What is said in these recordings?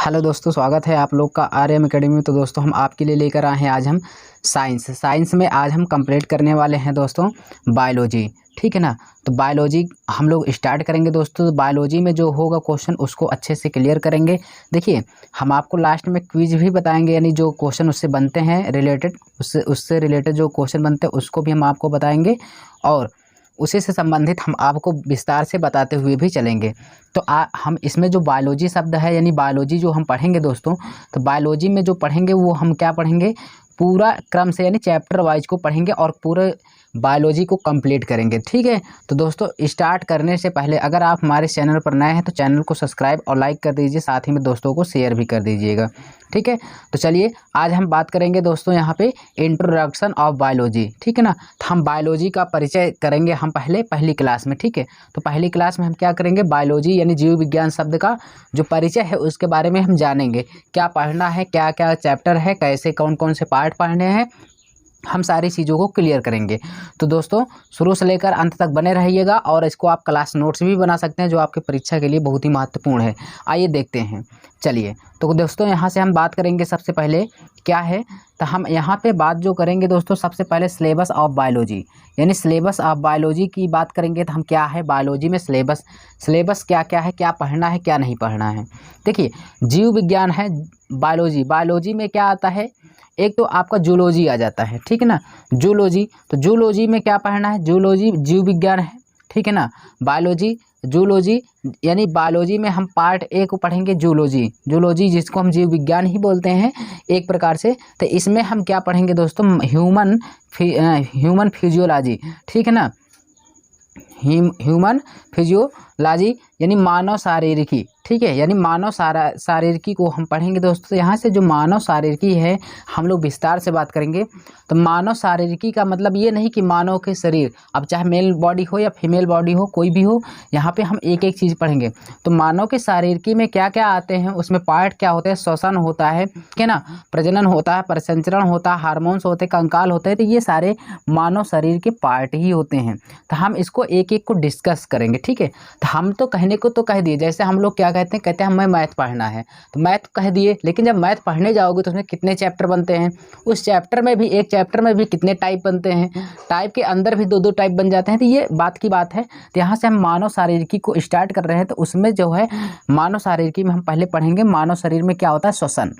Hello दोस्तों, स्वागत है आप लोग का आर्यम एकेडमी में। तो दोस्तों हम आपके लिए लेकर आए हैं आज हम साइंस में आज हम कंप्लीट करने वाले हैं दोस्तों बायोलॉजी। ठीक है ना। तो बायोलॉजी हम लोग स्टार्ट करेंगे दोस्तों। तो बायोलॉजी में जो होगा क्वेश्चन उसको अच्छे से क्लियर करेंगे। देखिए, हम आपको लास्ट में क्विज भी बताएंगे, यानी जो क्वेश्चन उससे बनते हैं रिलेटेड, उससे रिलेटेड जो क्वेश्चन बनते हैं उसको भी हम आपको बताएंगे और उसी से संबंधित हम आपको विस्तार से बताते हुए भी चलेंगे। तो हम इसमें जो बायोलॉजी शब्द है, यानी बायोलॉजी जो हम पढ़ेंगे दोस्तों, तो बायोलॉजी में जो पढ़ेंगे वो हम क्या पढ़ेंगे, पूरा क्रम से यानी चैप्टर वाइज को पढ़ेंगे और पूरे बायोलॉजी को कंप्लीट करेंगे। ठीक है। तो दोस्तों स्टार्ट करने से पहले अगर आप हमारे चैनल पर नए हैं तो चैनल को सब्सक्राइब और लाइक कर दीजिए, साथ ही में दोस्तों को शेयर भी कर दीजिएगा। ठीक है। तो चलिए आज हम बात करेंगे दोस्तों यहाँ पे इंट्रोडक्शन ऑफ बायोलॉजी। ठीक है ना। तो हम बायोलॉजी का परिचय करेंगे हम पहली क्लास में। ठीक है। तो पहली क्लास में हम क्या करेंगे, बायोलॉजी यानी जीव विज्ञान शब्द का जो परिचय है उसके बारे में हम जानेंगे। क्या पढ़ना है, क्या क्या चैप्टर है, कैसे कौन कौन से पार्ट पढ़ने हैं, हम सारी चीज़ों को क्लियर करेंगे। तो दोस्तों शुरू से लेकर अंत तक बने रहिएगा और इसको आप क्लास नोट्स भी बना सकते हैं जो आपकी परीक्षा के लिए बहुत ही महत्वपूर्ण है। आइए देखते हैं। चलिए तो दोस्तों यहाँ से हम बात करेंगे सबसे पहले क्या है। तो हम यहाँ पे बात जो करेंगे दोस्तों, सबसे पहले सिलेबस ऑफ बायोलॉजी, यानी सिलेबस ऑफ बायोलॉजी की बात करेंगे। तो हम क्या है बायोलॉजी में सिलेबस क्या क्या है, क्या पढ़ना है क्या नहीं पढ़ना है। देखिए, जीव विज्ञान है बायोलॉजी में क्या आता है, एक तो आपका जूलॉजी आ जाता है। ठीक है ना। जूलॉजी, तो जूलॉजी में क्या पढ़ना है, जूलॉजी जीव विज्ञान है। ठीक है ना। बायोलॉजी जूलॉजी, यानी बायोलॉजी में हम पार्ट ए को पढ़ेंगे जूलॉजी जिसको हम जीव विज्ञान ही बोलते हैं एक प्रकार से। तो इसमें हम क्या पढ़ेंगे दोस्तों, ह्यूमन फिजियोलॉजी। ठीक है ना। ह्यूमन फिजियोलॉजी यानी मानव शारीरिकी। ठीक है। यानी मानव शारीरिकी को हम पढ़ेंगे दोस्तों। तो यहाँ से जो मानव शारीरिकी है हम लोग विस्तार से बात करेंगे। तो मानव शारीरिकी का मतलब ये नहीं कि मानव के शरीर, अब चाहे मेल बॉडी हो या फीमेल बॉडी हो, कोई भी हो, यहाँ पे हम एक एक चीज़ पढ़ेंगे। तो मानव के शारीरिकी में क्या क्या आते हैं, उसमें पार्ट क्या होते हैं, श्वसन होता है, ठीक है ना, प्रजनन होता है, परिसंचरण होता है, हार्मोन्स होते हैं, कंकाल होते हैं। तो ये सारे मानव शरीर के पार्ट ही होते हैं। तो हम इसको एक एक को डिस्कस करेंगे। ठीक है। तो हम तो कहने को तो कह दिए, जैसे हम लोग क्या कहते हैं हमें मैथ पढ़ना है तो मैथ कह दिए, लेकिन जब मैथ पढ़ने जाओगे तो उसमें कितने चैप्टर बनते हैं, उस चैप्टर में भी एक चैप्टर में भी कितने टाइप बनते हैं, टाइप के अंदर भी दो टाइप बन जाते हैं। तो ये बात की बात है। तो यहाँ से हम मानव शारीरिकी को स्टार्ट कर रहे हैं। तो उसमें जो है मानव शारीरिकी में हम पहले पढ़ेंगे मानव शरीर में क्या होता है, श्वसन,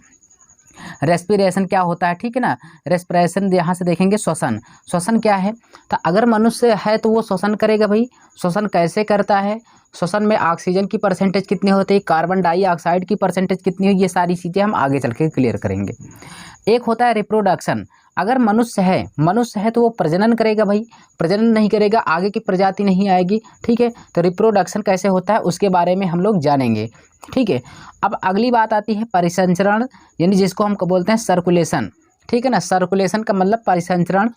रेस्पिरेशन क्या होता है। ठीक है ना। रेस्पिरेशन यहाँ से देखेंगे, श्वसन क्या है। तो अगर मनुष्य है तो वो श्वसन करेगा भाई। श्वसन कैसे करता है, श्वसन में ऑक्सीजन की परसेंटेज कितनी होती है, कार्बन डाइऑक्साइड की परसेंटेज कितनी है, ये सारी चीज़ें हम आगे चल के क्लियर करेंगे। एक होता है रिप्रोडक्शन, अगर मनुष्य है तो वो प्रजनन करेगा भाई, प्रजनन नहीं करेगा आगे की प्रजाति नहीं आएगी। ठीक है। तो रिप्रोडक्शन कैसे होता है उसके बारे में हम लोग जानेंगे। ठीक है। अब अगली बात आती है परिसंचरण, यानी जिसको हम बोलते हैं सर्कुलेशन। ठीक है ना। सर्कुलेशन का मतलब परिसंचरण।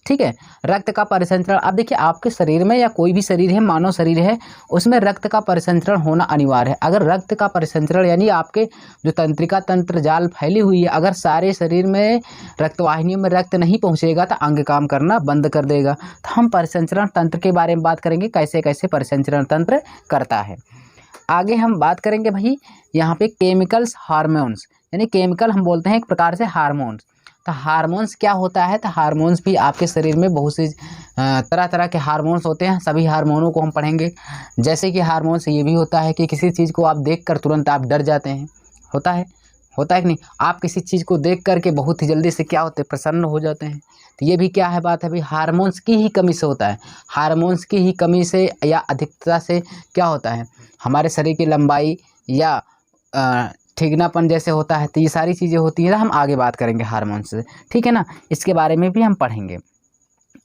ठीक है। रक्त का परिसंचरण, अब देखिए आपके शरीर में या कोई भी शरीर है, मानव शरीर है, उसमें रक्त का परिसंचरण होना अनिवार्य है। अगर रक्त का परिसंचरण यानी आपके जो तंत्रिका तंत्र जाल फैली हुई है, अगर सारे शरीर में रक्तवाहिनियों में रक्त नहीं पहुंचेगा तो अंग काम करना बंद कर देगा। तो हम परिसंचरण तंत्र के बारे में बात करेंगे, कैसे कैसे परिसंचरण तंत्र करता है। आगे हम बात करेंगे भाई यहाँ पे केमिकल्स, हार्मोन्स, यानी केमिकल हम बोलते हैं एक प्रकार से हार्मोन्स। तो हार्मोन्स क्या होता है, तो हार्मोन्स भी आपके शरीर में बहुत सी तरह तरह के हार्मोन्स होते हैं, सभी हार्मोनों को हम पढ़ेंगे। जैसे कि हार्मोन्स ये भी होता है कि किसी चीज़ को आप देखकर तुरंत आप डर जाते हैं, होता है कि नहीं, आप किसी चीज़ को देख करके बहुत ही जल्दी से क्या होते हैं, प्रसन्न हो जाते हैं। तो ये भी क्या है बात है भाई, हार्मोन्स की ही कमी से होता है। हार्मोन्स की ही कमी से या अधिकता से क्या होता है, हमारे शरीर की लंबाई या ठिगनापन जैसे होता है। तो ये सारी चीज़ें होती हैं। हम आगे बात करेंगे हार्मोन्स से। ठीक है ना। इसके बारे में भी हम पढ़ेंगे।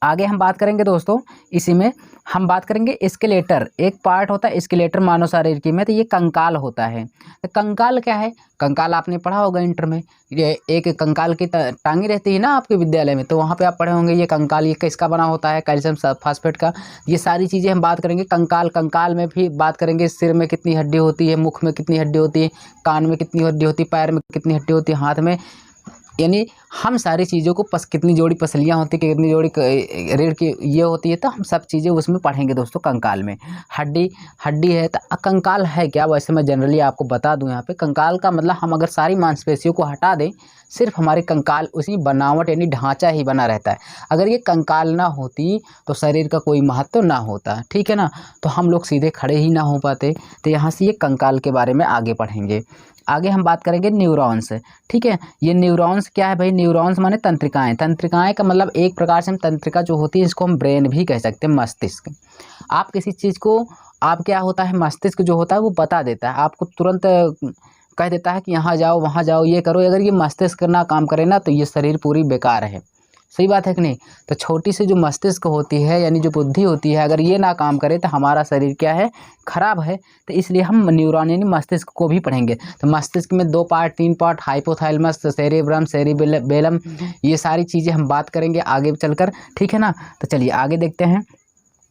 आगे हम बात करेंगे दोस्तों, इसी में हम बात करेंगे स्केलेटर, एक पार्ट होता है स्केलेटर मानव शारीरिकी में, तो ये कंकाल होता है। तो कंकाल क्या है, कंकाल आपने पढ़ा होगा इंटर में, ये एक कंकाल की टांगी रहती है ना आपके विद्यालय में, तो वहाँ पे आप पढ़े होंगे ये कंकाल, ये किसका बना होता है, कैल्शियम फास्फेट का। ये सारी चीज़ें हम बात करेंगे। कंकाल में भी बात करेंगे, सिर में कितनी हड्डी होती है, मुख में कितनी हड्डी होती है, कान में कितनी हड्डी होती है, पैर में कितनी हड्डी होती है, हाथ में यानी हम सारी चीज़ों को कितनी जोड़ी पसलियाँ होती है, कितनी जोड़ी रीढ़ की ये होती है, तो हम सब चीज़ें उसमें पढ़ेंगे दोस्तों। कंकाल में हड्डी है तो कंकाल है क्या, वैसे मैं जनरली आपको बता दूं यहाँ पे कंकाल का मतलब हम अगर सारी मांसपेशियों को हटा दें, सिर्फ हमारे कंकाल उसी बनावट यानी ढांचा ही बना रहता है। अगर ये कंकाल ना होती तो शरीर का कोई महत्व ना होता, ठीक है ना, तो हम लोग सीधे खड़े ही ना हो पाते। तो यहाँ से ये कंकाल के बारे में आगे पढ़ेंगे। आगे हम बात करेंगे न्यूरॉन्स, ठीक है। ये न्यूरॉन्स क्या है भाई, न्यूरॉन्स माने तंत्रिकाएं। तंत्रिकाएं का मतलब एक प्रकार से हम तंत्रिका जो होती है इसको हम ब्रेन भी कह सकते हैं, मस्तिष्क। आप किसी चीज़ को आप क्या होता है, मस्तिष्क जो होता है वो बता देता है आपको, तुरंत कह देता है कि यहाँ जाओ वहाँ जाओ ये करो। अगर ये मस्तिष्क ना काम करे ना तो ये शरीर पूरी बेकार है। सही बात है कि नहीं। तो छोटी सी जो मस्तिष्क होती है यानी जो बुद्धि होती है, अगर ये ना काम करे तो हमारा शरीर क्या है, खराब है। तो इसलिए हम न्यूरॉन यानी मस्तिष्क को भी पढ़ेंगे। तो मस्तिष्क में 2 part 3 part, hypothalamus, cerebrum, cerebellum, ये सारी चीज़ें हम बात करेंगे आगे चलकर, ठीक है ना। तो चलिए आगे देखते हैं।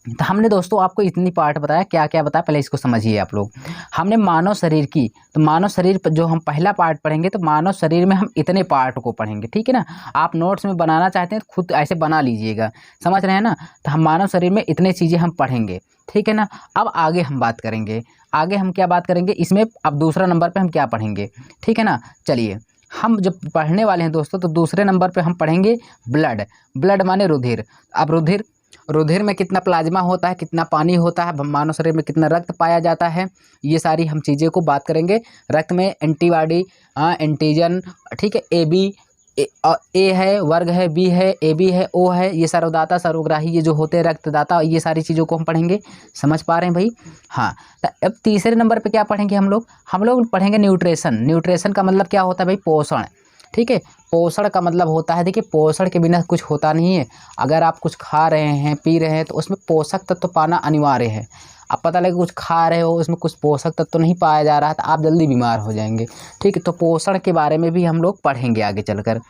तो हमने दोस्तों आपको इतनी पार्ट बताया, क्या क्या बताया पहले इसको समझिए आप लोग। हमने मानव शरीर की, तो मानव शरीर पर जो हम पहला पार्ट पढ़ेंगे तो मानव शरीर में हम इतने पार्ट को पढ़ेंगे, ठीक है ना। आप नोट्स में बनाना चाहते हैं तो खुद ऐसे बना लीजिएगा, समझ रहे हैं ना। तो हम मानव शरीर में इतने चीज़ें हम पढ़ेंगे, ठीक है ना। अब आगे हम बात करेंगे, आगे हम क्या बात करेंगे इसमें, अब दूसरा नंबर पर हम क्या पढ़ेंगे, ठीक है ना। चलिए हम जब पढ़ने वाले हैं दोस्तों तो दूसरे नंबर पे हम पढ़ेंगे ब्लड। ब्लड माने रुधिर। अब रुधिर में कितना प्लाज्मा होता है, कितना पानी होता है, मानव शरीर में कितना रक्त पाया जाता है, ये सारी हम चीज़ें को बात करेंगे। रक्त में एंटीबॉडी, एंटीजन, ठीक है, ए है, वर्ग है, बी है, ए बी है, ओ है, ये सर्वदाता सर्वग्राही ये जो होते हैं रक्तदाता, ये सारी चीज़ों को हम पढ़ेंगे। समझ पा रहे हैं भाई। हाँ, तो अब तीसरे नंबर पे क्या पढ़ेंगे हम लोग पढ़ेंगे न्यूट्रिशन। न्यूट्रिशन का मतलब क्या होता है भाई, पोषण, ठीक है। पोषण का मतलब होता है, देखिए पोषण के बिना कुछ होता नहीं है। अगर आप कुछ खा रहे हैं पी रहे हैं तो उसमें पोषक तत्व पाना अनिवार्य है। अब पता लगे कुछ खा रहे हो उसमें कुछ पोषक तत्व नहीं पाया जा रहा है तो आप जल्दी बीमार हो जाएंगे, ठीक है। तो पोषण के बारे में भी हम लोग पढ़ेंगे आगे चलकर,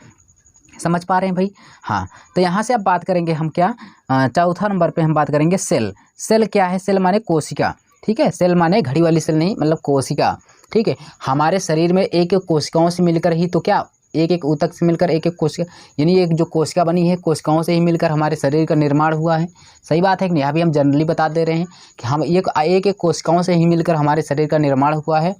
समझ पा रहे हैं भाई। हाँ, तो यहाँ से अब बात करेंगे हम क्या, चौथा नंबर पे हम बात करेंगे सेल। सेल क्या है, सेल माने कोशिका, ठीक है। सेल माने घड़ी वाली सेल नहीं, मतलब कोशिका, ठीक है। हमारे शरीर में एक एक कोशिकाओं से मिलकर ही तो क्या, एक एक ऊतक से मिलकर एक एक कोशिका, यानी एक जो कोशिका बनी है कोशिकाओं से ही मिलकर हमारे शरीर का निर्माण हुआ है। सही बात है कि नहीं। अभी हम जनरली बता दे रहे हैं कि हम एक एक कोशिकाओं से ही मिलकर हमारे शरीर का निर्माण हुआ है।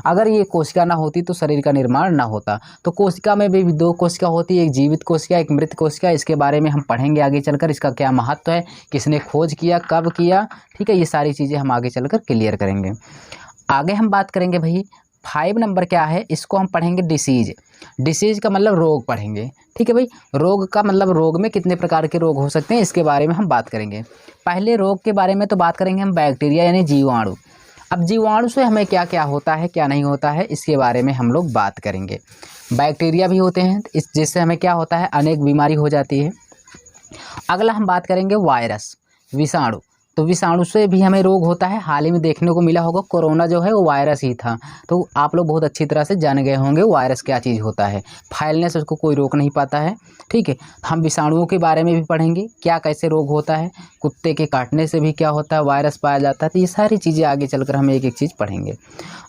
अगर ये कोशिका ना होती तो शरीर का निर्माण ना होता। तो कोशिका में भी 2 कोशिका होती है, एक जीवित कोशिका, एक मृत कोशिका। इसके बारे में हम पढ़ेंगे आगे चलकर, इसका क्या महत्व है, किसने खोज किया, कब किया, ठीक है। ये सारी चीज़ें हम आगे चलकर क्लियर करेंगे। आगे हम बात करेंगे भाई 5 नंबर क्या है, इसको हम पढ़ेंगे डिसीज। डिसीज का मतलब रोग पढ़ेंगे, ठीक है भाई। रोग का मतलब रोग में कितने प्रकार के रोग हो सकते हैं इसके बारे में हम बात करेंगे। पहले रोग के बारे में तो बात करेंगे हम बैक्टीरिया यानी जीवाणु। अब जीवाणु से हमें क्या क्या होता है क्या नहीं होता है इसके बारे में हम लोग बात करेंगे। बैक्टीरिया भी होते हैं जिससे हमें क्या होता है, अनेक बीमारी हो जाती है। अगला हम बात करेंगे वायरस, विषाणु। तो विषाणु से भी हमें रोग होता है। हाल ही में देखने को मिला होगा कोरोना जो है वो वायरस ही था। तो आप लोग बहुत अच्छी तरह से जान गए होंगे वायरस क्या चीज़ होता है, फैलने से उसको कोई रोक नहीं पाता है, ठीक है। हम विषाणुओं के बारे में भी पढ़ेंगे, क्या कैसे रोग होता है, कुत्ते के काटने से भी क्या होता है, वायरस पाया जाता है। तो ये सारी चीज़ें आगे चलकर हम एक एक चीज़ पढ़ेंगे।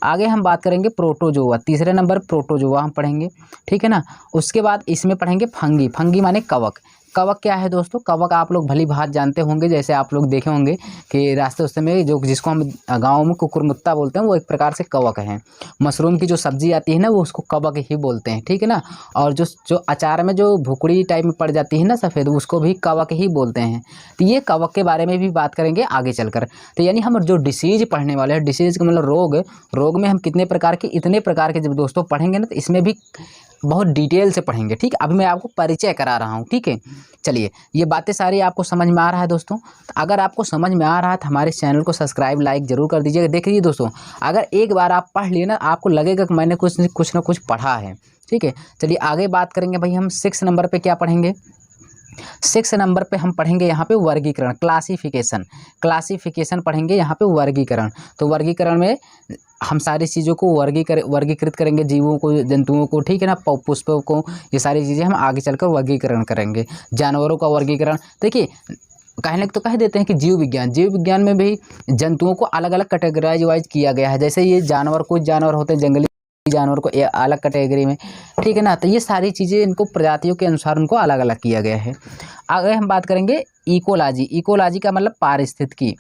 आगे हम बात करेंगे प्रोटोजोआ, तीसरे नंबर प्रोटोजोआ हम पढ़ेंगे, ठीक है ना। उसके बाद इसमें पढ़ेंगे फंगी। फंगी माने कवक। कवक क्या है दोस्तों, कवक आप लोग भली भांति जानते होंगे। जैसे आप लोग देखे होंगे कि रास्ते उस्ते में जो जिसको हम गाँव में कुकुरमुत्ता बोलते हैं वो एक प्रकार से कवक है। मशरूम की जो सब्जी आती है ना वो उसको कवक ही बोलते हैं, ठीक है ना। और जो अचार में जो भुकड़ी टाइप में पड़ जाती है ना सफ़ेद, उसको भी कवक ही बोलते हैं। तो ये कवक के बारे में भी बात करेंगे आगे चलकर। तो यानी हम जो डिसीज़ पढ़ने वाले हैं, डिसीज़ का मतलब रोग में हम कितने प्रकार के, इतने प्रकार के जब दोस्तों पढ़ेंगे ना तो इसमें भी बहुत डिटेल से पढ़ेंगे, ठीक है। अभी मैं आपको परिचय करा रहा हूँ, ठीक है। चलिए ये बातें सारी आपको समझ में आ रहा है दोस्तों। तो अगर आपको समझ में आ रहा है तो हमारे चैनल को सब्सक्राइब लाइक ज़रूर कर दीजिएगा। देखिए दोस्तों, अगर एक बार आप पढ़ लिए ना आपको लगेगा कि मैंने कुछ ना कुछ पढ़ा है, ठीक है। चलिए आगे बात करेंगे भाई हम 6 नंबर पे क्या पढ़ेंगे। 6 नंबर पे हम पढ़ेंगे यहाँ पे वर्गीकरण, क्लासिफिकेशन पढ़ेंगे यहाँ पे, वर्गीकरण। तो वर्गीकरण में हम सारी चीज़ों को वर्गीकृत करेंगे, जीवों को, जंतुओं को, ठीक है ना, पुष्पों को, ये सारी चीज़ें हम आगे चलकर वर्गीकरण करेंगे। जानवरों का वर्गीकरण, देखिए कहने तो कह देते हैं कि जीव विज्ञान में भी जंतुओं को अलग अलग कैटेगराइज वाइज किया गया है। जैसे ये जानवर, कुछ जानवर होते हैं जंगली जानवर को अलग कैटेगरी में, ठीक है ना। तो ये सारी चीज़ें इनको प्रजातियों के अनुसार उनको अलग अलग किया गया है। आगे हम बात करेंगे इकोलॉजी। इकोलॉजी का मतलब पारिस्थितिकी,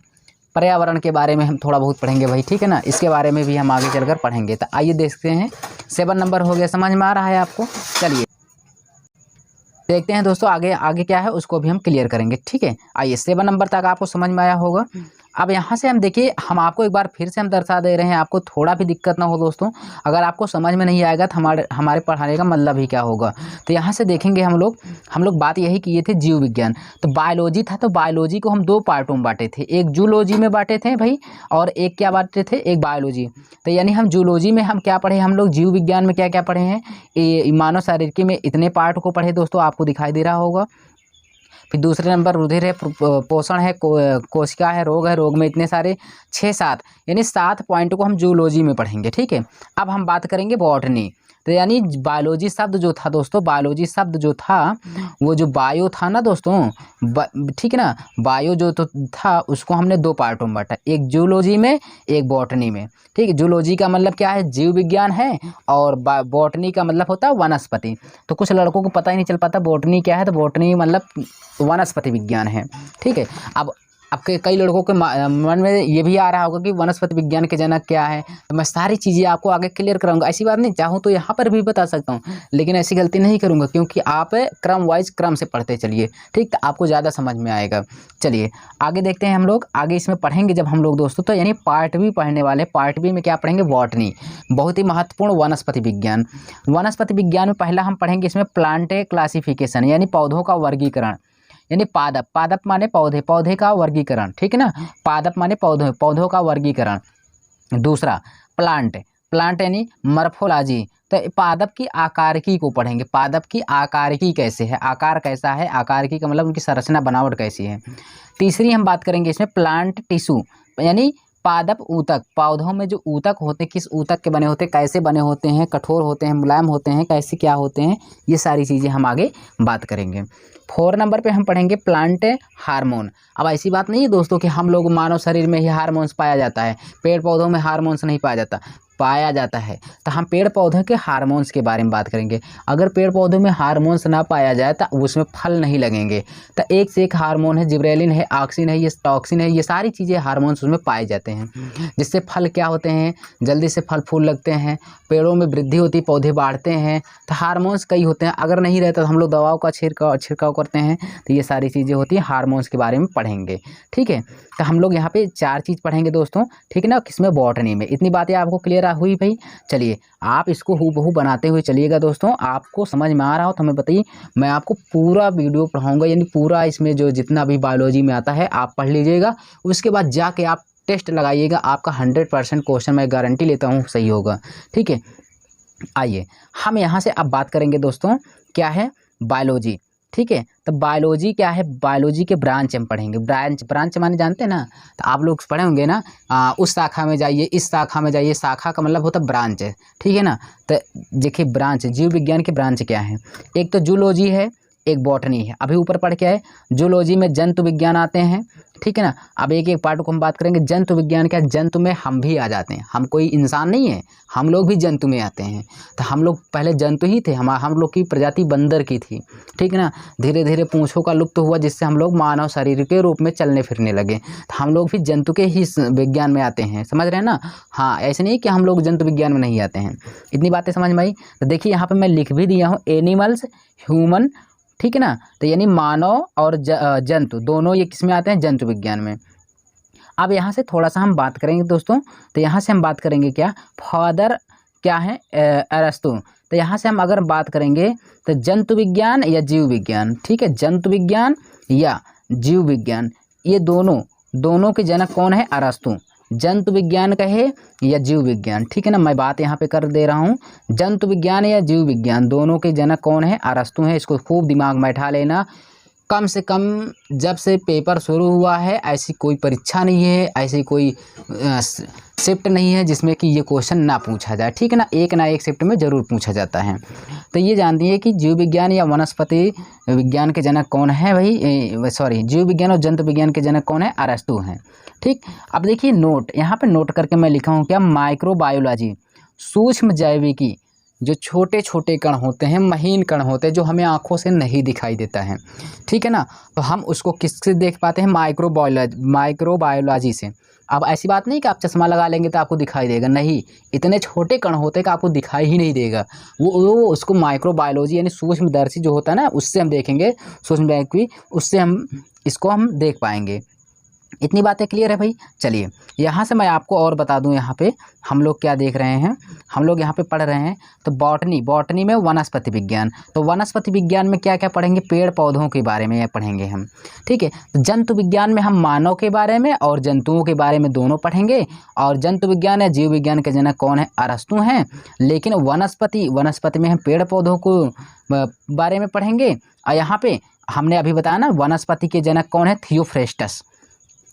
पर्यावरण के बारे में हम थोड़ा बहुत पढ़ेंगे भाई, ठीक है ना। इसके बारे में भी हम आगे चलकर पढ़ेंगे। तो आइए देखते हैं, 7 नंबर हो गया, समझ में आ रहा है आपको। चलिए देखते हैं दोस्तों आगे आगे क्या है उसको भी हम क्लियर करेंगे, ठीक है। आइए 7 नंबर तक आपको समझ में आया होगा। अब यहाँ से हम देखिए, हम आपको एक बार फिर से हम दर्शा दे रहे हैं, आपको थोड़ा भी दिक्कत ना हो दोस्तों। अगर आपको समझ में नहीं आएगा तो हमारे पढ़ाने का मतलब ही क्या होगा। तो यहाँ से देखेंगे हम लोग बात यही किए थे जीव विज्ञान। तो बायोलॉजी था, तो बायोलॉजी को हम 2 पार्टों में बांटे थे, एक जूलॉजी में बांटे थे भाई, और एक क्या बांटे थे, एक बायोलॉजी। तो यानी हम जूलॉजी में हम क्या पढ़े, हम लोग जीव विज्ञान में क्या क्या पढ़े हैं, मानव शारीरिकी में इतने पार्ट को पढ़े दोस्तों, आपको दिखाई दे रहा होगा। फिर दूसरे नंबर रुधिर है, पोषण है, कोशिका है, रोग में इतने सारे 6-7 यानी 7 पॉइंट को हम जूलॉजी में पढ़ेंगे, ठीक है। अब हम बात करेंगे बॉटनी। तो यानी बायोलॉजी शब्द जो था दोस्तों, बायोलॉजी शब्द जो था वो जो बायो था ना दोस्तों, ठीक है ना, बायो जो तो था उसको हमने 2 पार्टों में बांटा, एक जूलॉजी में एक बॉटनी में, ठीक है। जूलॉजी का मतलब क्या है, जीव विज्ञान है, और बॉटनी का मतलब होता है वनस्पति। तो कुछ लड़कों को पता ही नहीं चल पाता बॉटनी क्या है, तो बॉटनी मतलब वनस्पति विज्ञान है, ठीक है। अब आपके कई लड़कों के मन में ये भी आ रहा होगा कि वनस्पति विज्ञान के जनक क्या है। तो मैं सारी चीज़ें आपको आगे क्लियर कराऊंगा, ऐसी बात नहीं, चाहूँ तो यहाँ पर भी बता सकता हूँ, लेकिन ऐसी गलती नहीं करूँगा, क्योंकि आप क्रम से पढ़ते चलिए, ठीक, तो आपको ज़्यादा समझ में आएगा। चलिए आगे देखते हैं हम लोग, आगे इसमें पढ़ेंगे जब हम लोग दोस्तों, तो यानी पार्ट बी पढ़ने वाले। पार्ट बी में क्या पढ़ेंगे, बॉटनी, बहुत ही महत्वपूर्ण वनस्पति विज्ञान। वनस्पति विज्ञान में पहला हम पढ़ेंगे इसमें प्लांट क्लासिफिकेशन, यानी पौधों का वर्गीकरण, यानी पादप, पादप माने पौधे, पौधे का वर्गीकरण, ठीक है ना, पादप माने पौधे, पौधों का वर्गीकरण। दूसरा प्लांट, प्लांट यानी मॉर्फोलॉजी, तो पादप की आकारिकी को पढ़ेंगे, पादप की आकारिकी कैसे है, आकार कैसा है, आकारिकी का मतलब उनकी संरचना बनावट कैसी है। तीसरी हम बात करेंगे इसमें प्लांट टिश्यू, यानी पादप ऊतक, पौधों में जो ऊतक होते हैं किस ऊतक के बने होते हैं, कैसे बने होते हैं, कठोर होते हैं, मुलायम होते हैं, कैसे क्या होते हैं, ये सारी चीज़ें हम आगे बात करेंगे। 4 नंबर पे हम पढ़ेंगे प्लांट हार्मोन। अब ऐसी बात नहीं है दोस्तों कि हम लोग मानव शरीर में ही हार्मोन्स पाया जाता है, पेड़ पौधों में हार्मोन्स नहीं पाया जाता है। तो हम पेड़ पौधों के हार्मोन्स के बारे में बात करेंगे। अगर पेड़ पौधों में हार्मोन्स ना पाया जाए तो उसमें फल नहीं लगेंगे। तो एक से एक हार्मोन है, जिब्रेलिन है, ऑक्सिन है, ये टॉक्सिन है, ये सारी चीज़ें हार्मोन्स उसमें पाए जाते हैं, जिससे फल क्या होते हैं, जल्दी से फल फूल लगते हैं, पेड़ों में वृद्धि होती, पौधे बढ़ते हैं। तो हार्मोन्स कई होते हैं, अगर नहीं रहता तो हम लोग दवाओं का छिड़काव करते हैं। तो ये सारी चीज़ें होती हैं, हार्मोन्स के बारे में पढ़ेंगे, ठीक है। तो हम लोग यहाँ पे 4 चीज़ पढ़ेंगे दोस्तों, ठीक है ना, किसमें, बॉटनी में। इतनी बातें आपको क्लियर हुई भाई। चलिए आप इसको हूबहू बनाते हुए चलिएगा दोस्तों, आपको समझ में आ रहा हो तो हमें बताइए, मैं आपको पूरा वीडियो पढ़ाऊंगा, यानी पूरा इसमें जो जितना भी बायोलॉजी में आता है आप पढ़ लीजिएगा, उसके बाद जाके आप टेस्ट लगाइएगा, आपका 100% क्वेश्चन मैं गारंटी लेता हूँ सही होगा, ठीक है। आइए हम यहाँ से अब बात करेंगे दोस्तों, क्या है, बायोलॉजी, ठीक है। तो बायोलॉजी क्या है, बायोलॉजी के ब्रांच हम पढ़ेंगे। ब्रांच माने जानते हैं ना, तो आप लोग पढ़े होंगे ना, उस शाखा में जाइए, इस शाखा में जाइए, शाखा का मतलब होता है ब्रांच, ठीक है ना। तो देखिए ब्रांच, जीव विज्ञान के ब्रांच क्या है, एक तो जूलॉजी है, एक बॉटनी है। अभी ऊपर पढ़ के आए, जूलॉजी में जंतु विज्ञान आते हैं, ठीक है ना। अब एक एक पार्ट को हम बात करेंगे। जंतु विज्ञान क्या, जंतु में हम भी आ जाते हैं, हम कोई इंसान नहीं है, हम लोग भी जंतु में आते हैं। तो हम लोग पहले जंतु ही थे, हम लोग की प्रजाति बंदर की थी, ठीक है ना। धीरे धीरे पूंछों का लुप्त हुआ, जिससे हम लोग मानव शरीर के रूप में चलने फिरने लगे। तो हम लोग भी जंतु के ही विज्ञान में आते हैं, समझ रहे हैं ना। हाँ, ऐसे नहीं कि हम लोग जंतु विज्ञान में नहीं आते हैं। इतनी बातें समझ में आई। तो देखिए यहाँ पर मैं लिख भी दिया हूँ, एनिमल्स, ह्यूमन, ठीक है ना। तो यानी मानव और जंतु दोनों ये किस में आते हैं, जंतु विज्ञान में। अब यहाँ से थोड़ा सा हम बात करेंगे दोस्तों, तो यहाँ से हम बात करेंगे क्या, फादर क्या है, अरस्तु। तो यहाँ से हम अगर बात करेंगे तो जंतु विज्ञान या जीव विज्ञान, ठीक है, जंतु विज्ञान या जीव विज्ञान, ये दोनों के जनक कौन है, अरस्तु। जंतु विज्ञान कहे या जीव विज्ञान, ठीक है ना, मैं बात यहाँ पे कर दे रहा हूँ। जंतु विज्ञान या जीव विज्ञान दोनों के जनक कौन है, अरस्तु है। इसको खूब दिमाग में बैठा लेना। कम से कम जब से पेपर शुरू हुआ है ऐसी कोई परीक्षा नहीं है, ऐसी कोई शिफ्ट नहीं है जिसमें कि ये क्वेश्चन ना पूछा जाए, ठीक है ना एक शिफ्ट में ज़रूर पूछा जाता है। तो ये जानती है कि जीव विज्ञान या वनस्पति विज्ञान के जनक कौन है भाई, सॉरी, जीव विज्ञान और जंतु विज्ञान के जनक कौन है, अरस्तु हैं, ठीक। अब देखिए नोट, यहाँ पे नोट करके मैं लिखा हूँ क्या, माइक्रोबायोलॉजी। सूक्ष्म जैविकी, जो छोटे छोटे कण होते हैं, महीन कण होते हैं, जो हमें आँखों से नहीं दिखाई देता है, ठीक है ना। तो हम उसको किससे देख पाते हैं? माइक्रोबायोलॉजी से। अब ऐसी बात नहीं कि आप चश्मा लगा लेंगे तो आपको दिखाई देगा, नहीं, इतने छोटे कण होते हैं कि आपको दिखाई ही नहीं देगा। वो उसको माइक्रोबायोलॉजी यानी सूक्ष्मदर्शी जो होता है ना, उससे हम देखेंगे, सूक्ष्मदर्शी, उससे हम इसको हम देख पाएंगे। इतनी बातें क्लियर है भाई। चलिए यहाँ से मैं आपको और बता दूं, यहाँ पे हम लोग क्या देख रहे हैं, हम लोग यहाँ पे पढ़ रहे हैं तो बॉटनी में वनस्पति विज्ञान। तो वनस्पति विज्ञान में क्या क्या पढ़ेंगे? पेड़ पौधों के बारे में पढ़ेंगे हम, ठीक है। तो जंतु विज्ञान में हम मानव के बारे में और जंतुओं के बारे में दोनों पढ़ेंगे। और जंतु विज्ञान या जीव विज्ञान के जनक कौन है? अरस्तु हैं। लेकिन वनस्पति में हम पेड़ पौधों को बारे में पढ़ेंगे। और यहाँ पे हमने अभी बताया ना, वनस्पति के जनक कौन है? थियोफ्रेस्टस।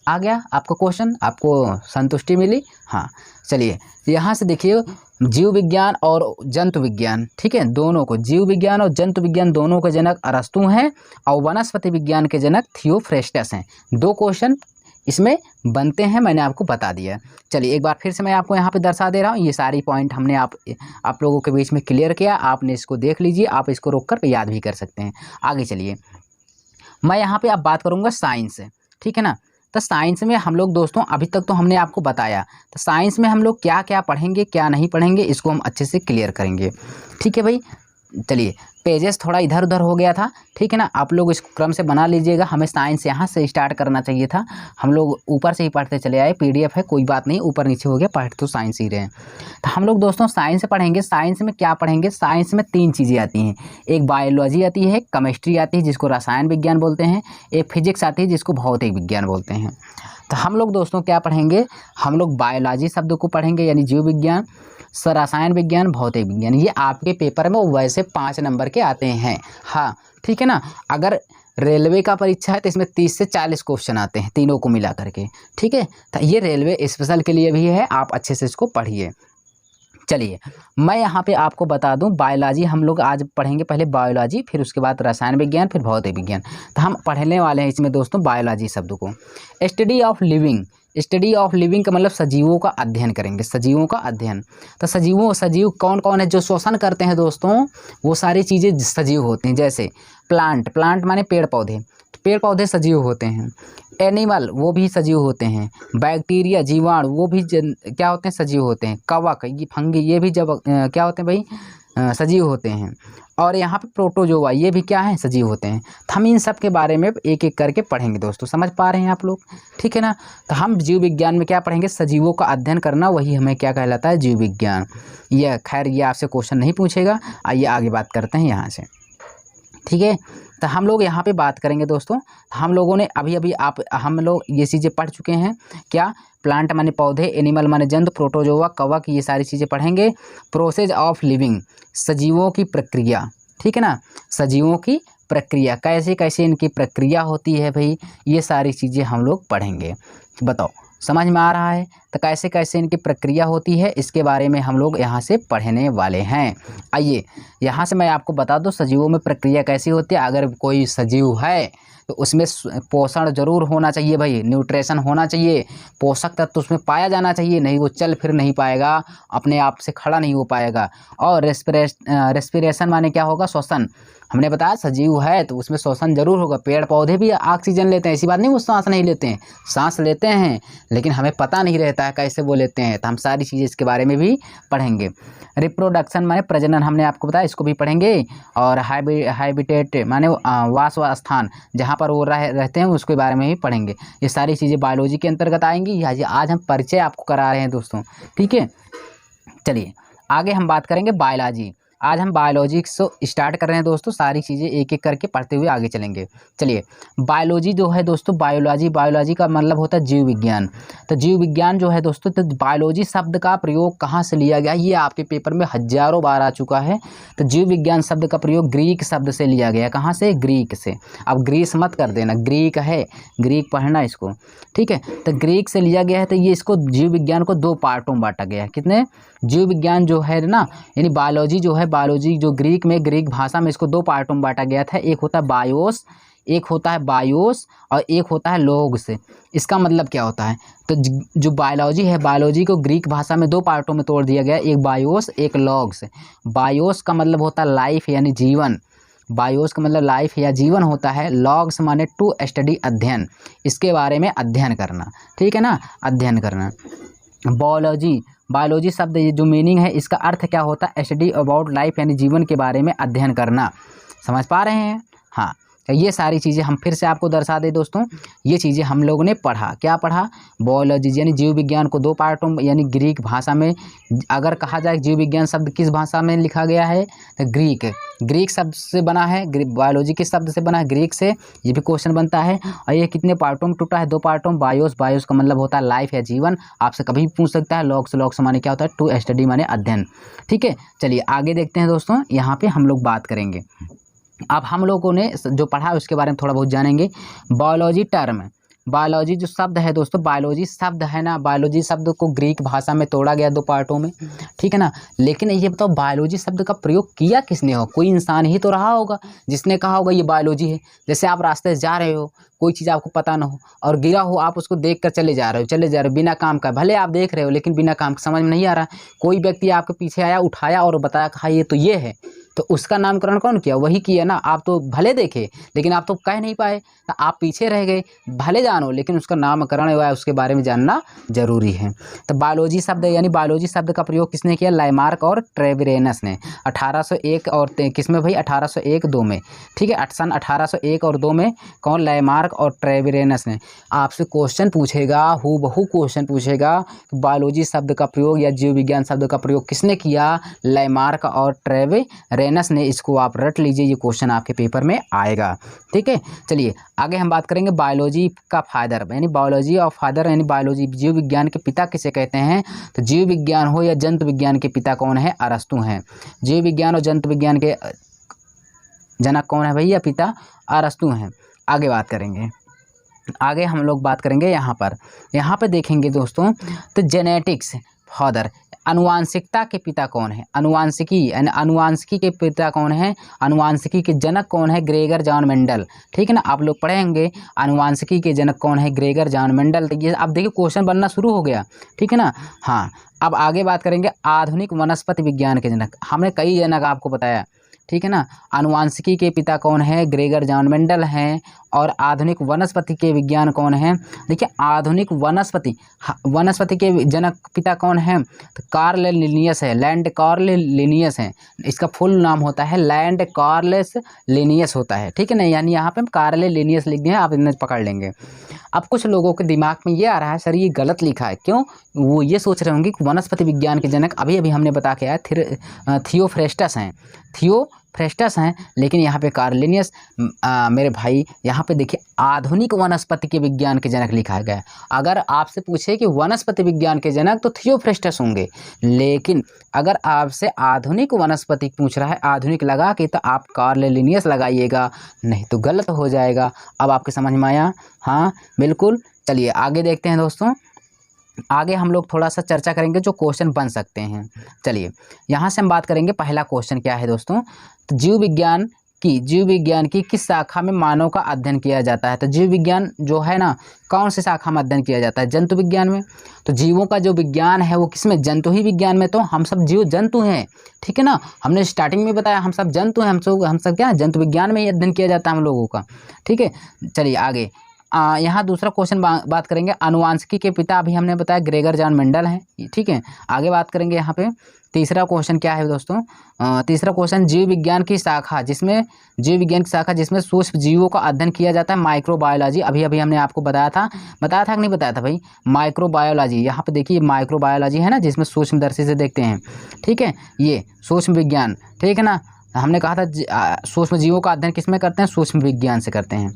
आ गया आपको क्वेश्चन, आपको संतुष्टि मिली? हाँ, चलिए यहाँ से देखिए, जीव विज्ञान और जंतु विज्ञान, ठीक है, दोनों को, जीव विज्ञान और जंतु विज्ञान दोनों के जनक अरस्तु हैं और वनस्पति विज्ञान के जनक थियोफ्रेस्टस हैं। 2 क्वेश्चन इसमें बनते हैं, मैंने आपको बता दिया। चलिए एक बार फिर से मैं आपको यहाँ पे दर्शा दे रहा हूँ। ये सारी पॉइंट हमने आप लोगों के बीच में क्लियर किया, आपने इसको देख लीजिए, आप इसको रोक कर याद भी कर सकते हैं। आगे चलिए, मैं यहाँ पे अब बात करूँगा साइंस से, ठीक है ना। तो साइंस में हम लोग दोस्तों, अभी तक तो हमने आपको बताया, तो साइंस में हम लोग क्या क्या पढ़ेंगे, क्या नहीं पढ़ेंगे, इसको हम अच्छे से क्लियर करेंगे, ठीक है भाई। चलिए, पेजेस थोड़ा इधर उधर हो गया था, ठीक है ना, आप लोग इस क्रम से बना लीजिएगा। हमें साइंस यहाँ से स्टार्ट करना चाहिए था, हम लोग ऊपर से ही पढ़ते चले आए। PDF है, कोई बात नहीं, ऊपर नीचे हो गया, पढ़ तो साइंस ही रहे हैं। तो हम लोग दोस्तों साइंस पढ़ेंगे। साइंस में क्या पढ़ेंगे? साइंस में 3 चीज़ें आती हैं, एक बायोलॉजी आती है, केमिस्ट्री आती है जिसको रसायन विज्ञान बोलते हैं, एक फिजिक्स आती है जिसको भौतिक विज्ञान बोलते हैं। तो हम लोग दोस्तों क्या पढ़ेंगे? हम लोग बायोलॉजी शब्द को पढ़ेंगे, यानी जीव विज्ञान, रसायन विज्ञान, भौतिक विज्ञान। ये आपके पेपर में वैसे 5 नंबर के आते हैं, हाँ, ठीक है ना। अगर रेलवे का परीक्षा है तो इसमें 30 से 40 क्वेश्चन आते हैं, तीनों को मिला करके, ठीक है। तो ये रेलवे स्पेशल के लिए भी है, आप अच्छे से इसको पढ़िए। चलिए मैं यहाँ पे आपको बता दूं, बायोलॉजी हम लोग आज पढ़ेंगे, पहले बायोलॉजी, फिर उसके बाद रसायन विज्ञान, फिर भौतिक विज्ञान। तो हम पढ़ने वाले हैं इसमें दोस्तों बायोलॉजी शब्द को। Study of living, study of living का मतलब सजीवों का अध्ययन करेंगे, सजीवों का अध्ययन। तो सजीव कौन कौन है? जो श्वसन करते हैं दोस्तों, वो सारी चीज़ें सजीव होती हैं। जैसे प्लांट माने पेड़ पौधे, पेड़ पौधे सजीव होते हैं। एनिमल, वो भी सजीव होते हैं। बैक्टीरिया, जीवाणु, वो भी क्या होते हैं? सजीव होते हैं। कवक, ये फंगी, ये भी जब क्या होते हैं भाई? सजीव होते हैं। और यहाँ पे प्रोटोजोआ, ये भी क्या है? सजीव होते हैं। तो हम इन सब के बारे में एक एक करके पढ़ेंगे दोस्तों, समझ पा रहे हैं आप लोग, ठीक है ना। तो हम जीव विज्ञान में क्या पढ़ेंगे? सजीवों का अध्ययन करना, वही हमें क्या कहलाता है? जीव विज्ञान। यह खैर ये आपसे क्वेश्चन नहीं पूछेगा, आइए आगे बात करते हैं यहाँ से, ठीक है। तो हम लोग यहाँ पे बात करेंगे दोस्तों, हम लोगों ने अभी हम लोग ये चीज़ें पढ़ चुके हैं। क्या? प्लांट माने पौधे, एनिमल माने जंतु, प्रोटोजोआ कवक, ये सारी चीज़ें पढ़ेंगे। प्रोसेस ऑफ लिविंग, सजीवों की प्रक्रिया, ठीक है ना, सजीवों की प्रक्रिया, कैसे कैसे इनकी प्रक्रिया होती है भाई, ये सारी चीज़ें हम लोग पढ़ेंगे। बताओ समझ में आ रहा है? तो कैसे कैसे इनकी प्रक्रिया होती है, इसके बारे में हम लोग यहाँ से पढ़ने वाले हैं। आइए यहाँ से मैं आपको बता दूँ सजीवों में प्रक्रिया कैसी होती है। अगर कोई सजीव है तो उसमें पोषण जरूर होना चाहिए भाई, न्यूट्रिशन होना चाहिए, पोषक तत्व उसमें पाया जाना चाहिए, नहीं वो चल फिर नहीं पाएगा, अपने आप से खड़ा नहीं हो पाएगा। और रेस्पिरेशन माने क्या होगा? श्वसन। हमने बताया सजीव है तो उसमें श्वसन जरूर होगा। पेड़ पौधे भी ऑक्सीजन लेते हैं, ऐसी बात नहीं वो सांस नहीं लेते हैं, सांस लेते हैं, लेकिन हमें पता नहीं रहता है कैसे वो लेते हैं। तो हम सारी चीज़ें इसके बारे में भी पढ़ेंगे। रिप्रोडक्शन माने प्रजनन, हमने आपको बताया, इसको भी पढ़ेंगे। और हैबिटेट माने वास स्थान, जहाँ पर वो रहते हैं, उसके बारे में भी पढ़ेंगे। ये सारी चीज़ें बायोलॉजी के अंतर्गत आएंगी। आज हम परिचय आपको करा रहे हैं दोस्तों, ठीक है। चलिए आगे हम बात करेंगे बायोलॉजी। आज हम बायोलॉजी से स्टार्ट कर रहे हैं दोस्तों, सारी चीज़ें एक एक करके पढ़ते हुए आगे चलेंगे। चलिए बायोलॉजी जो है दोस्तों, बायोलॉजी का मतलब होता है जीव विज्ञान। तो जीव विज्ञान जो है दोस्तों, तो बायोलॉजी शब्द का प्रयोग कहाँ से लिया गया, ये आपके पेपर में हजारों बार आ चुका है। तो जीव विज्ञान शब्द का प्रयोग ग्रीक शब्द से लिया गया। कहाँ से? ग्रीक से। अब ग्रीस मत कर देना, ग्रीक है, ग्रीक पढ़ना इसको, ठीक है। तो ग्रीक से लिया गया है। तो ये इसको जीव विज्ञान को 2 पार्टों में बांटा गया है। कितने? जीव विज्ञान जो है ना, यानी बायोलॉजी जो है, बायोलॉजी जो ग्रीक भाषा में इसको 2 पार्टों में बांटा गया था। एक होता है बायोस, एक होता है बायोस और एक होता है लॉग्स। इसका मतलब क्या होता है? तो जो बायोलॉजी है, बायोलॉजी को ग्रीक भाषा में 2 पार्टों में तोड़ दिया गया, एक बायोस एक लॉग्स। बायोस का मतलब होता है लाइफ यानी जीवन, बायोस का मतलब लाइफ या जीवन होता है। लॉग्स माने टू स्टडी अध्ययन, इसके बारे में अध्ययन करना, ठीक है ना, अध्ययन करना। बायोलॉजी, बायोलॉजी शब्द ये जो मीनिंग है इसका अर्थ क्या होता है? स्टडी अबाउट लाइफ यानी जीवन के बारे में अध्ययन करना। समझ पा रहे हैं? हाँ, ये सारी चीज़ें हम फिर से आपको दर्शा दें दोस्तों, ये चीज़ें हम लोगों ने पढ़ा। क्या पढ़ा? बायोलॉजी यानी जीव विज्ञान को 2 पार्टों में यानी ग्रीक भाषा में, अगर कहा जाए जीव विज्ञान शब्द किस भाषा में लिखा गया है तो ग्रीक शब्द से बना है, बायोलॉजी के शब्द से बना है ग्रीक से, ये भी क्वेश्चन बनता है। और ये कितने पार्टों में टूटा है? 2 पार्टों में। बायोस का मतलब होता है लाइफ या जीवन, आपसे कभी भी पूछ सकता है। लॉग्स माने क्या होता है? टू स्टडी माने अध्ययन, ठीक है। चलिए आगे देखते हैं दोस्तों, यहाँ पे हम लोग बात करेंगे। अब हम लोगों ने जो पढ़ा है उसके बारे में थोड़ा बहुत जानेंगे। बायोलॉजी टर्म, बायोलॉजी जो शब्द है दोस्तों, बायोलॉजी शब्द है ना, बायोलॉजी शब्द को ग्रीक भाषा में तोड़ा गया 2 पार्टों में, ठीक है ना। लेकिन ये बताओ बायोलॉजी शब्द का प्रयोग किया किसने हो? कोई इंसान ही तो रहा होगा जिसने कहा होगा ये बायोलॉजी है। जैसे आप रास्ते से जा रहे हो, कोई चीज़ आपको पता ना हो और गिरा हो, आप उसको देख कर चले जा रहे हो बिना काम का, भले आप देख रहे हो लेकिन बिना काम का, समझ में नहीं आ रहा। कोई व्यक्ति आपके पीछे आया, उठाया और बताया कहा ये तो ये है, तो उसका नामकरण कौन किया? वही किया ना। आप तो भले देखे लेकिन आप तो कह नहीं पाए, तो आप पीछे रह गए। भले जानो लेकिन उसका नामकरण हुआ है, उसके बारे में जानना जरूरी है। तो बायोलॉजी शब्द यानी बायोलॉजी शब्द का प्रयोग किसने किया? लामार्क और ट्रेविरेनस ने 1801 और किसमें भाई? 1801-2 में, ठीक है। सन 1801 और 2 में कौन? लामार्क और ट्रेविरेनस ने। आपसे क्वेश्चन पूछेगा, हूबहू क्वेश्चन पूछेगा कि बायोलॉजी शब्द का प्रयोग या जीव विज्ञान शब्द का प्रयोग किसने किया? लामार्क और ट्रेविरेनस ने। इसको आप रट लीजिए, ये क्वेश्चन आपके पेपर में आएगा, ठीक है। चलिए आगे हम बात करेंगे बायोलॉजी का फादर यानी बायोलॉजी ऑफ फादर यानी बायोलॉजी, जीव विज्ञान के पिता किसे कहते हैं? तो जीव विज्ञान हो या जंतु विज्ञान के पिता कौन है? अरस्तु हैं। जीव विज्ञान और जंतु विज्ञान के जनक कौन है भैया? पिता अरस्तु हैं। आगे बात करेंगे, आगे हम लोग बात करेंगे यहाँ पर देखेंगे दोस्तों, तो जेनेटिक्स फादर, अनुवांशिकता के पिता कौन है? अनुवांशिकी यानी अनुवांशिकी के पिता कौन है? अनुवांशिकी के जनक कौन है? ग्रेगर जॉन मेंडल, ठीक है ना। आप लोग पढ़ेंगे अनुवांशिकी के जनक कौन है? Gregor John Mendel. तो ये अब देखिए क्वेश्चन बनना शुरू हो गया, ठीक है ना। हाँ, अब आगे बात करेंगे आधुनिक वनस्पति विज्ञान के जनक। हमने कई जनक आपको बताया, ठीक है ना। अनुवांशिकी के पिता कौन है? ग्रेगर जॉन मेंडल हैं। और आधुनिक वनस्पति के विज्ञान कौन है? देखिए आधुनिक वनस्पति के जनक पिता कौन है? तो कार्ल लिनियस है, लैंड कार्ल लिनियस है। इसका फुल नाम होता है लैंड कार्लस लिनियस होता है, ठीक है ना। यानी यहाँ पे हम कार्ल लिनियस लिख दिए, आप इन्हें पकड़ लेंगे। अब कुछ लोगों के दिमाग में ये आ रहा है सर ये गलत लिखा है, क्यों? वो ये सोच रहे होंगे कि वनस्पति विज्ञान के जनक अभी हमने बता के आया थियोफ्रेस्टस हैं, लेकिन यहाँ पे कार्ल लिनियस। मेरे भाई यहाँ पे देखिए आधुनिक वनस्पति के विज्ञान के जनक लिखा गया है। अगर आपसे पूछे कि वनस्पति विज्ञान के जनक तो थियोफ्रेस्टस होंगे, लेकिन अगर आपसे आधुनिक वनस्पति पूछ रहा है आधुनिक लगा के, तो आप कार्ल लिनियस लगाइएगा, नहीं तो गलत हो जाएगा। अब आपके समझ में आया? हाँ बिल्कुल। चलिए आगे देखते हैं दोस्तों, आगे हम लोग थोड़ा सा चर्चा करेंगे जो क्वेश्चन बन सकते हैं। चलिए यहाँ से हम बात करेंगे, पहला क्वेश्चन क्या है दोस्तों? तो जीव विज्ञान की किस शाखा में मानव का अध्ययन किया जाता है? तो जीव विज्ञान जो है ना, कौन सी शाखा में अध्ययन किया जाता है? जंतु विज्ञान में। तो जीवों का जो विज्ञान है वो किसमें? जंतु ही विज्ञान में। तो हम सब जीव जंतु हैं, ठीक है ना। हमने स्टार्टिंग में बताया हम सब जंतु हैं, हम सब क्या जंतु विज्ञान में ही अध्ययन किया जाता है हम लोगों का, ठीक है। चलिए आगे यहाँ दूसरा क्वेश्चन बात करेंगे, अनुवांशिकी के पिता अभी हमने बताया ग्रेगर जॉन मेंडल हैं, ठीक है। आगे बात करेंगे यहाँ पे तीसरा क्वेश्चन क्या है दोस्तों? तीसरा क्वेश्चन जीव विज्ञान की शाखा जिसमें सूक्ष्म जीवों का अध्ययन किया जाता है, माइक्रोबायोलॉजी। अभी हमने आपको बताया था कि नहीं बताया था भाई? माइक्रोबायोलॉजी, यहाँ पे देखिए माइक्रोबायोलॉजी है ना, जिसमें सूक्ष्मदर्शी से देखते हैं, ठीक है। ये सूक्ष्म विज्ञान, ठीक है ना। हमने कहा था सूक्ष्म जीवों का अध्ययन किसमें करते हैं? सूक्ष्म विज्ञान से करते हैं।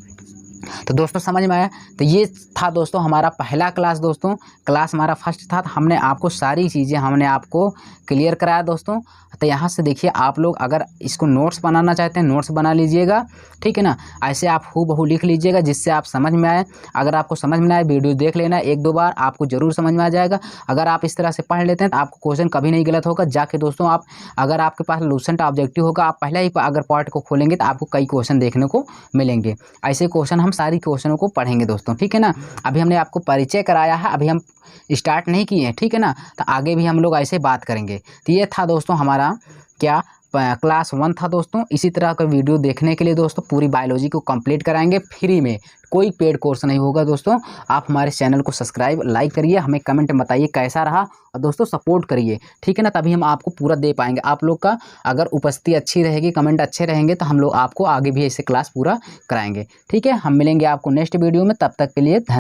तो दोस्तों समझ में आया। तो ये था दोस्तों हमारा पहला क्लास। दोस्तों क्लास हमारा फर्स्ट था, तो हमने आपको सारी चीज़ें हमने आपको क्लियर कराया दोस्तों। तो यहाँ से देखिए, आप लोग अगर इसको नोट्स बनाना चाहते हैं नोट्स बना लीजिएगा, ठीक है ना। ऐसे आप हूबहू लिख लीजिएगा जिससे आप समझ में आए। अगर आपको समझ में आए वीडियो देख लेना 1-2 बार, आपको ज़रूर समझ में आ जाएगा। अगर आप इस तरह से पढ़ लेते हैं तो आपको क्वेश्चन कभी नहीं गलत होगा। जाके दोस्तों आप, अगर आपके पास लूसेंट ऑब्जेक्टिव होगा, आप पहले ही अगर पार्ट को खोलेंगे तो आपको कई क्वेश्चन देखने को मिलेंगे। ऐसे क्वेश्चन हम सारी क्वेश्चनों को पढ़ेंगे दोस्तों, ठीक है ना। अभी हमने आपको परिचय कराया है, अभी हम स्टार्ट नहीं किए हैं, ठीक है ना। तो आगे भी हम लोग ऐसे बात करेंगे। तो ये था दोस्तों हमारा क्या क्लास 1 था दोस्तों। इसी तरह का वीडियो देखने के लिए दोस्तों पूरी बायोलॉजी को कंप्लीट कराएंगे फ्री में, कोई पेड कोर्स नहीं होगा दोस्तों। आप हमारे चैनल को सब्सक्राइब लाइक करिए, हमें कमेंट में बताइए कैसा रहा, और दोस्तों सपोर्ट करिए, ठीक है ना। तभी हम आपको पूरा दे पाएंगे। आप लोग का अगर उपस्थिति अच्छी रहेगी, कमेंट अच्छे रहेंगे, तो हम लोग आपको आगे भी ऐसे क्लास पूरा कराएंगे, ठीक है। हम मिलेंगे आपको नेक्स्ट वीडियो में, तब तक के लिए